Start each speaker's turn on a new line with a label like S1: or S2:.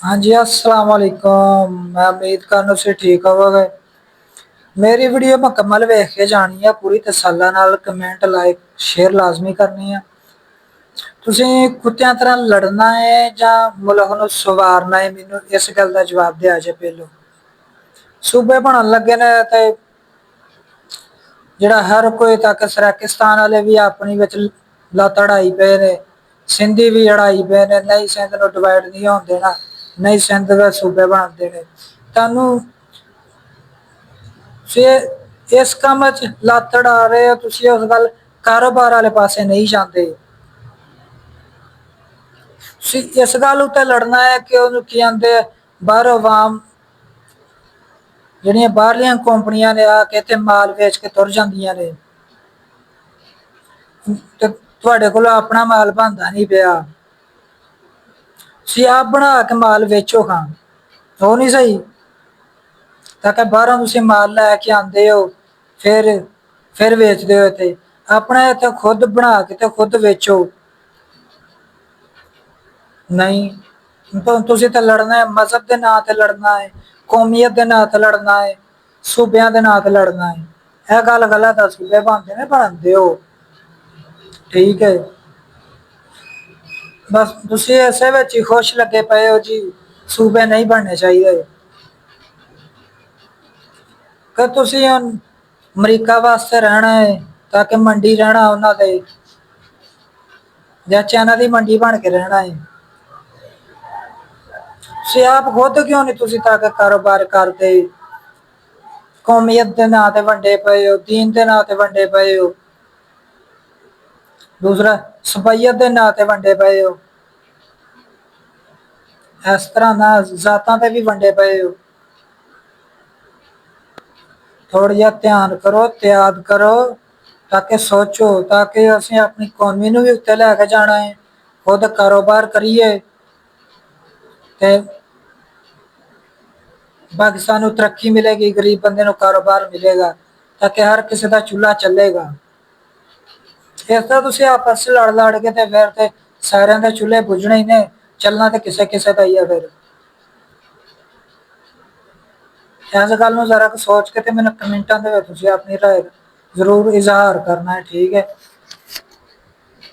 S1: हाँ जी, अस्सलाम वालेकुम। मैं उम्मीद करना तुसीं ठीक होवोगे। मेरी वीडियो मुकम्मल वेख के जानी है, पूरी तसल्ला नाल कमेंट लाइक शेयर लाजमी करनी है। तुसीं कुत्तियां तरह लड़ना है ਜਾਂ ਮੁਲਕ ਨੂੰ ਸਵਾਰਨਾ ਹੈ, ਮੈਨੂੰ ਇਸ ਗੱਲ ਦਾ ਜਵਾਬ ਦਿਆ ਜੇ ਪਹਿਲੋਂ। ਸੂਬੇ ਬਣਨ ਲੱਗੇ ਨੇ ਤੇ ਜਿਹੜਾ ਹਰ ਕੋਈ ਤੱਕ ਸਰਾਕਿਸਤਾਨ ਵਾਲੇ ਵੀ ਆਪਣੀ ਵਿੱਚ ਲੱਤ ਅੜਾਈ ਪਏ ਨੇ, ਸਿੰਧੀ ਵੀ ਅੜਾਈ ਪਏ ਨੇ, ਨਹੀਂ ਸਿੰਧ ਨੂੰ ਡਿਵਾਈਡ ਨਹੀਂ ਹੋਣ ਦੇਣਾ, ਨਹੀਂ ਸਿੰਧ ਦੇ ਸੂਬੇ ਬਣਦੇ ਨੇ। ਤੁਹਾਨੂੰ ਤੁਸੀਂ ਇਸ ਕੰਮ 'ਚ ਲੱਤ ਅੜਾ ਰਹੇ ਹੋ, ਤੁਸੀਂ ਉਸ ਗੱਲ ਕਾਰੋਬਾਰ ਵਾਲੇ ਪਾਸੇ ਨਹੀਂ ਜਾਂਦੇ। ਤੁਸੀਂ ਇਸ ਗੱਲ ਉੱਤੇ ਲੜਨਾ ਹੈ ਕਿ ਉਹਨੂੰ ਕੀ ਆਂਦੇ ਬਾਹਰੋਂ ਆਵਾਮ ਜਿਹੜੀਆਂ ਬਾਹਰਲੀਆਂ ਕੰਪਨੀਆਂ ਨੇ ਆ ਕੇ ਇੱਥੇ ਮਾਲ ਵੇਚ ਕੇ ਤੁਰ ਜਾਂਦੀਆਂ ਨੇ ਤੇ ਤੁਹਾਡੇ ਕੋਲ ਆਪਣਾ ਮਾਲ ਬਣਦਾ ਨਹੀਂ ਪਿਆ। ਤੁਸੀਂ ਆਪ ਬਣਾ ਕੇ ਮਾਲ ਵੇਚੋ ਖਾਂ, ਉਹ ਨਹੀਂ ਸਹੀ। ਤਾਂ ਕਿ ਬਾਹਰੋਂ ਤੁਸੀਂ ਮਾਲ ਲੈ ਕੇ ਆਉਂਦੇ ਹੋ, ਫਿਰ ਵੇਚਦੇ ਹੋ ਇੱਥੇ। ਆਪਣਾ ਇੱਥੇ ਖੁਦ ਬਣਾ ਕੇ ਤੇ ਖੁਦ ਵੇਚੋ। ਨਹੀਂ, ਤੁਸੀਂ ਤਾਂ ਲੜਨਾ ਹੈ, ਮਜ਼ਹਬ ਦੇ ਨਾਂ ਤੇ ਲੜਨਾ ਹੈ, ਕੌਮੀਅਤ ਦੇ ਨਾਂ ਤੇ ਲੜਨਾ ਹੈ, ਸੂਬਿਆਂ ਦੇ ਨਾਂ ਤੇ ਲੜਨਾ ਹੈ। ਇਹ ਗੱਲ ਗਲਤ ਆ। ਸੂਬੇ ਬਣਦੇ ਨੇ, ਬਣਦੇ ਹੋ, ਠੀਕ ਹੈ। ਬਸ ਤੁਸੀਂ ਇਸੇ ਵਿੱਚ ਹੀ ਖੁਸ਼ ਲੱਗੇ ਪਏ ਹੋ ਜੀ, ਸੂਬੇ ਨਹੀਂ ਬਣਨੇ ਚਾਹੀਦੇ। ਕਿ ਤੁਸੀਂ ਅਮਰੀਕਾ ਵਾਸਤੇ ਰਹਿਣਾ ਹੈ ਤਾਂ ਕਿ ਮੰਡੀ ਰਹਿਣਾ ਉਹਨਾਂ ਦੇ, ਜਾਂ ਚਾਈਨਾ ਦੀ ਮੰਡੀ ਬਣ ਕੇ ਰਹਿਣਾ ਹੈ। ਤੁਸੀਂ ਆਪ ਖੁਦ ਕਿਉਂ ਨਹੀਂ ਤੁਸੀਂ ਤਾਂ ਕਿ ਕਾਰੋਬਾਰ ਕਰਦੇ? ਕੌਮੀਅਤ ਦੇ ਨਾਂ ਤੇ ਵੰਡੇ ਪਏ ਹੋ, ਦੀਨ ਦੇ ਨਾਂ ਤੇ ਵੰਡੇ ਪਏ ਹੋ, ਦੂਸਰਾ ਸਬਈਅਤ ਦੇ ਨਾਂ ਤੇ ਵੰਡੇ ਪਏ ਹੋ, ਇਸ ਤਰ੍ਹਾਂ ਨਾਲ ਜ਼ਾਤਾਂ ਤੇ ਵੀ ਵੰਡੇ ਪਏ ਹੋ। ਥੋੜਾ ਜਿਹਾ ਧਿਆਨ ਕਰੋ, ਤਿਆਗ ਕਰੋ, ਤਾਂ ਕਿ ਸੋਚੋ, ਤਾਂ ਕਿ ਅਸੀਂ ਆਪਣੀ ਕੌਮੀ ਨੂੰ ਵੀ ਉੱਤੇ ਲੈ ਕੇ ਜਾਣਾ ਹੈ, ਖੁਦ ਕਾਰੋਬਾਰ ਕਰੀਏ ਤੇ ਬਾਕੀ ਸਾਨੂੰ ਤਰੱਕੀ ਮਿਲੇਗੀ, ਗਰੀਬ ਬੰਦੇ ਨੂੰ ਕਾਰੋਬਾਰ ਮਿਲੇਗਾ, ਤਾਂ ਕਿ ਹਰ ਕਿਸੇ ਦਾ ਚੁੱਲ੍ਹਾ ਚੱਲੇਗਾ। ਇਸ ਤਰ੍ਹਾਂ ਤੁਸੀਂ ਆਪਸ 'ਚ ਲੜ ਲੜ ਕੇ ਤੇ ਫਿਰ ਤੇ ਸਾਰਿਆਂ ਦੇ ਚੁੱਲ੍ਹੇ ਬੁੱਝਣੇ ਹੀ ਨੇ, ਚੱਲਣਾ ਤੇ ਕਿਸੇ ਕਿਸੇ ਦਾ ਹੀ ਆ। ਫਿਰ ਇਸ ਗੱਲ ਨੂੰ ਜ਼ਰਾ ਕੁ ਸੋਚ ਕੇ ਤੇ ਮੈਨੂੰ ਕਮੈਂਟਾਂ ਦੇ ਵਿੱਚ ਤੁਸੀਂ ਆਪਣੀ ਰਾਏ ਜ਼ਰੂਰ ਇਜ਼ਹਾਰ ਕਰਨਾ ਹੈ, ਠੀਕ ਹੈ।